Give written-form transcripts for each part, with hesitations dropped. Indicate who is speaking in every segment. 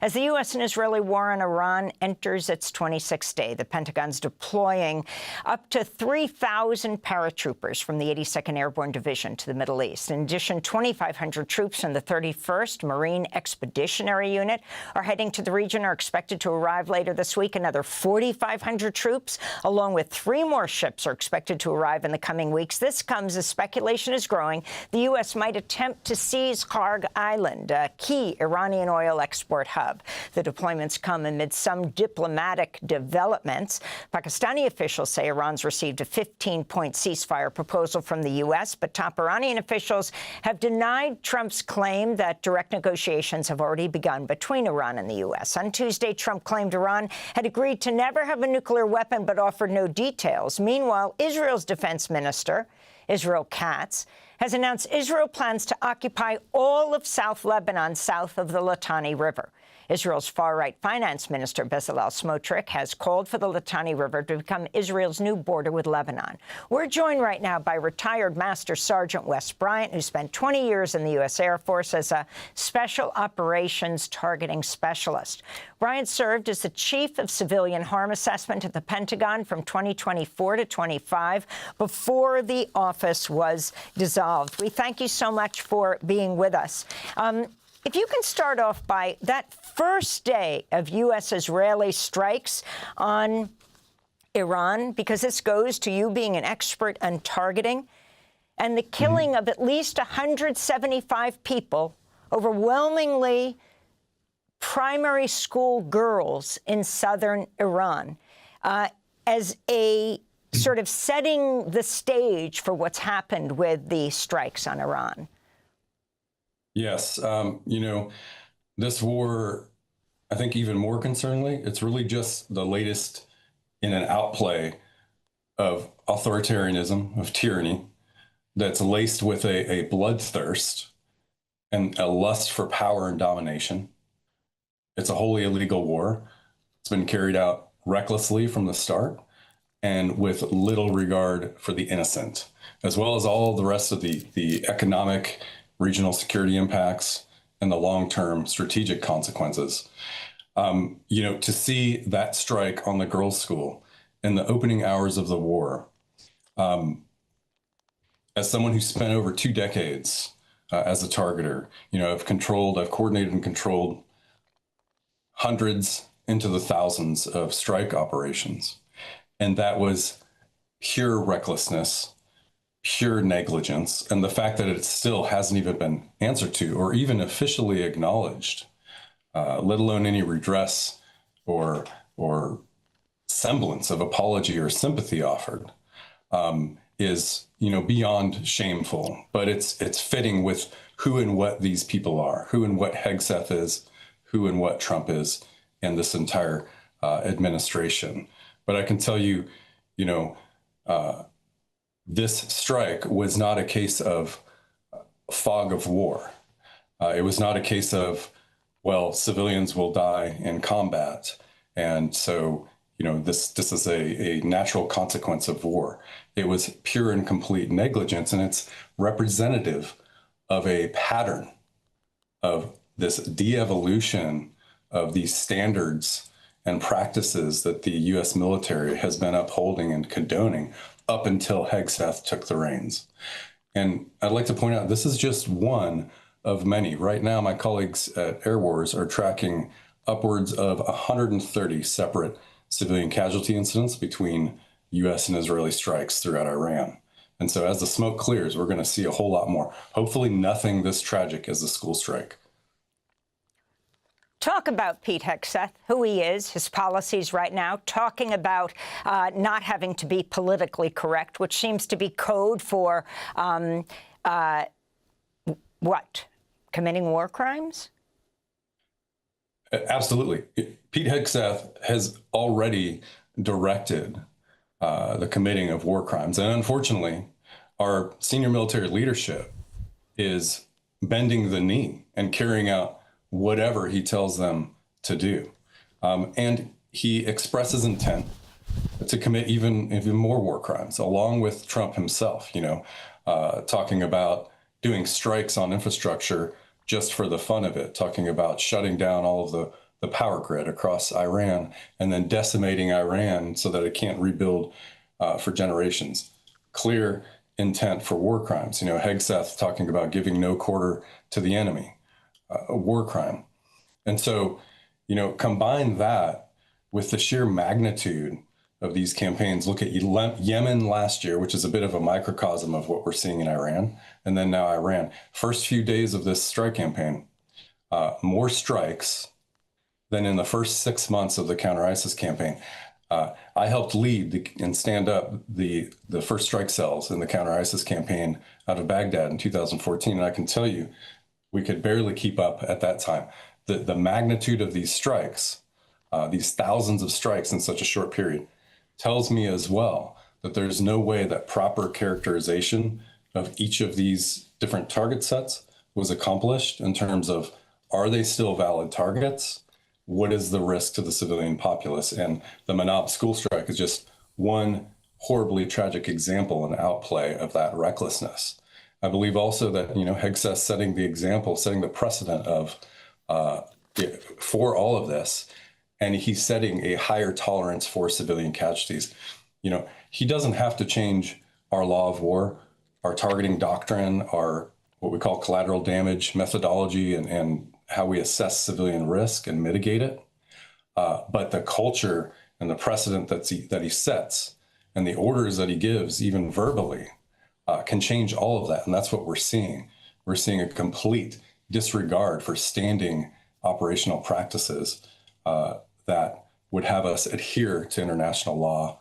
Speaker 1: As the U.S. and Israeli war on Iran enters its 26th day, the Pentagon's deploying up to 3,000 paratroopers from the 82nd Airborne Division to the Middle East. In addition, 2,500 troops from the 31st Marine Expeditionary Unit are heading to the region, are expected to arrive later this week. Another 4,500 troops, along with 3 more ships, are expected to arrive in the coming weeks. This comes as speculation is growing the U.S. might attempt to seize Kharg Island, a key Iranian oil export hub. The deployments come amid some diplomatic developments. Pakistani officials say Iran's received a 15-point ceasefire proposal from the U.S., but top Iranian officials have denied Trump's claim that direct negotiations have already begun between Iran and the U.S. On Tuesday, Trump claimed Iran had agreed to never have a nuclear weapon, but offered no details. Meanwhile, Israel's defense minister, Israel Katz, has announced Israel plans to occupy all of South Lebanon south of the Litani River. Israel's far-right finance minister, Bezalel Smotrich, has called for the Litani River to become Israel's new border with Lebanon. We're joined right now by retired Master Sergeant Wes Bryant, who spent 20 years in the U.S. Air Force as a Special Operations Targeting Specialist. Bryant served as the Chief of Civilian Harm Assessment at the Pentagon from 2024 to 25 before the office was dissolved. We thank you so much for being with us. If you can start off by that first day of U.S.-Israeli strikes on Iran, because this goes to you being an expert on targeting, and the killing of at least 175 people, overwhelmingly primary school girls in southern Iran, as a sort of setting the stage for what's happened with the strikes on Iran.
Speaker 2: Yes. You know, this war, I think even more concerningly, it's really just the latest in an outplay of authoritarianism, of tyranny, that's laced with a bloodthirst and a lust for power and domination. It's a wholly illegal war. It's been carried out recklessly from the start and with little regard for the innocent, as well as all the rest of the economic, regional security impacts, and the long-term strategic consequences. You know, to see that strike on the girls' school in the opening hours of the war, as someone who spent over 2 decades as a targeter, you know, I've coordinated and controlled hundreds into the thousands of strike operations. And that was pure recklessness, pure negligence, and the fact that it still hasn't even been answered to or even officially acknowledged, let alone any redress or semblance of apology or sympathy offered, is, you know, beyond shameful. But it's fitting with who and what these people are, who and what Hegseth is, who and what Trump is, and this entire administration. But I can tell you, you know, this strike was not a case of fog of war. It was not a case of, well, civilians will die in combat. And so, you know, this is a natural consequence of war. It was pure and complete negligence, and it's representative of a pattern of this de-evolution of these standards and practices that the U.S. military has been upholding and condoning up until Hegseth took the reins. And I'd like to point out, this is just one of many. Right now, my colleagues at Air Wars are tracking upwards of 130 separate civilian casualty incidents between U.S. and Israeli strikes throughout Iran. And so as the smoke clears, we're going to see a whole lot more. Hopefully nothing this tragic as the school strike.
Speaker 1: Talk about Pete Hegseth, who he is, his policies right now, talking about not having to be politically correct, which seems to be code for what? Committing war crimes?
Speaker 2: Absolutely. Pete Hegseth has already directed the committing of war crimes. And unfortunately, our senior military leadership is bending the knee and carrying out whatever he tells them to do. And he expresses intent to commit even more war crimes, along with Trump himself, you know, talking about doing strikes on infrastructure just for the fun of it, talking about shutting down all of the the power grid across Iran and then decimating Iran so that it can't rebuild for generations. Clear intent for war crimes. Hegseth talking about giving no quarter to the enemy, a war crime. And so, combine that with the sheer magnitude of these campaigns. Look at Yemen last year, which is a bit of a microcosm of what we're seeing in Iran, and then now Iran. First few days of this strike campaign, more strikes than in the first 6 months of the counter-ISIS campaign. I helped lead and stand up the first strike cells in the counter-ISIS campaign out of Baghdad in 2014, and I can tell you, we could barely keep up at that time. The magnitude of these strikes, these thousands of strikes in such a short period, tells me as well that there's no way that proper characterization of each of these different target sets was accomplished in terms of, are they still valid targets? What is the risk to the civilian populace? And the Manab school strike is just one horribly tragic example and outplay of that recklessness. I believe also that, Hegseth setting the example, setting the precedent of for all of this, and he's setting a higher tolerance for civilian casualties. He doesn't have to change our law of war, our targeting doctrine, our what we call collateral damage methodology, and how we assess civilian risk and mitigate it. But the culture and the precedent that he sets and the orders that he gives, even verbally, can change all of that. And that's what we're seeing. We're seeing a complete disregard for standing operational practices that would have us adhere to international law,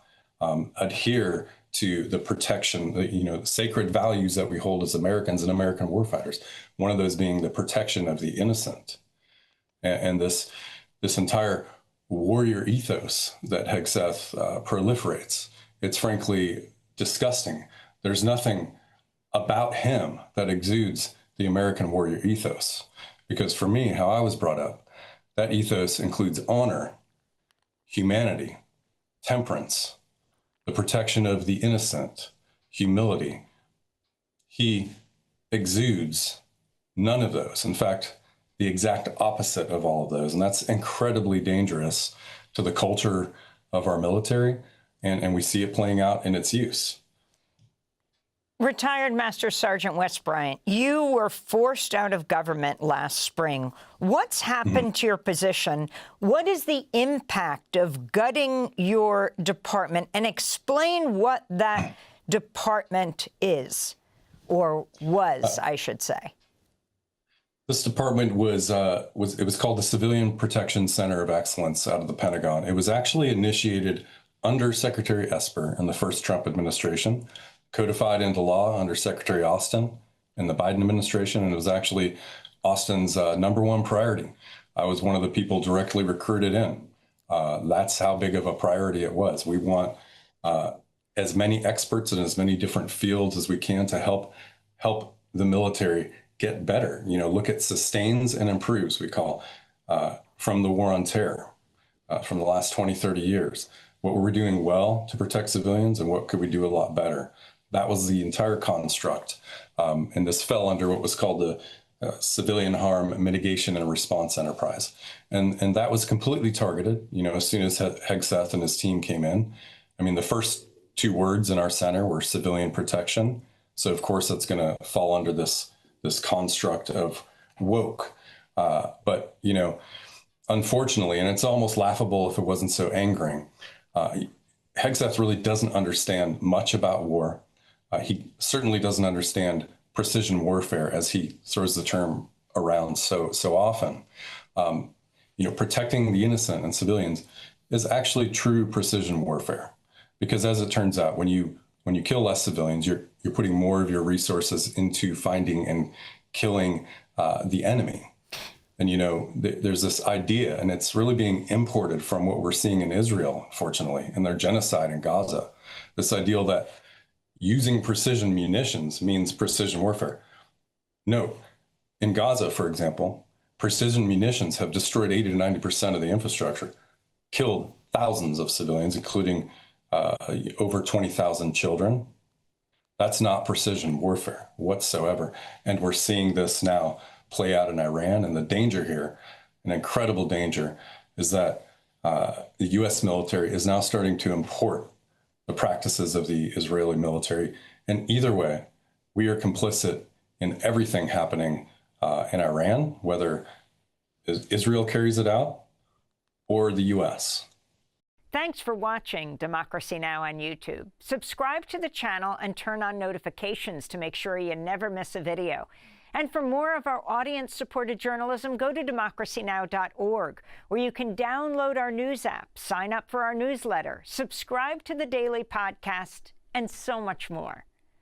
Speaker 2: adhere to the protection, the sacred values that we hold as Americans and American warfighters. One of those being the protection of the innocent, and this entire warrior ethos that Hegseth proliferates. It's frankly disgusting. There's nothing about him that exudes the American warrior ethos, because for me, how I was brought up, that ethos includes honor, humanity, temperance, the protection of the innocent, humility. He exudes none of those. In fact, the exact opposite of all of those. And that's incredibly dangerous to the culture of our military. And we see it playing out in its use.
Speaker 1: Retired Master Sergeant Wes Bryant, you were forced out of government last spring. What's happened to your position? What is the impact of gutting your department? And explain what that department is, or was, I should say.
Speaker 2: This department was called the Civilian Protection Center of Excellence out of the Pentagon. It was actually initiated under Secretary Esper in the first Trump administration, codified into law under Secretary Austin in the Biden administration, and it was actually Austin's number one priority. I was one of the people directly recruited in. That's how big of a priority it was. We want as many experts in as many different fields as we can to help the military get better. Look at sustains and improves, we call, from the war on terror, from the last 20, 30 years. What were we doing well to protect civilians, and what could we do a lot better? That was the entire construct. And this fell under what was called the Civilian Harm Mitigation and Response Enterprise. And that was completely targeted, as soon as Hegseth and his team came in. I mean, the first two words in our center were civilian protection. So, of course, that's going to fall under this construct of woke. But, unfortunately, and it's almost laughable if it wasn't so angering, Hegseth really doesn't understand much about war. He certainly doesn't understand precision warfare, as he throws the term around so often. Protecting the innocent and civilians is actually true precision warfare, because as it turns out, when you kill less civilians, you're putting more of your resources into finding and killing the enemy. And, there's this idea, and it's really being imported from what we're seeing in Israel, fortunately, and their genocide in Gaza. This idea that using precision munitions means precision warfare. No, in Gaza, for example, precision munitions have destroyed 80 to 90% of the infrastructure, killed thousands of civilians, including over 20,000 children. That's not precision warfare whatsoever. And we're seeing this now play out in Iran. And the danger here an incredible danger is that the U.S. military is now starting to import the practices of the Israeli military. And either way, we are complicit in everything happening in Iran, whether Israel carries it out or the U.S.
Speaker 1: Thanks for watching Democracy Now! On YouTube. Subscribe to the channel and turn on notifications to make sure you never miss a video. And for more of our audience-supported journalism, go to democracynow.org, where you can download our news app, sign up for our newsletter, subscribe to the daily podcast, and so much more.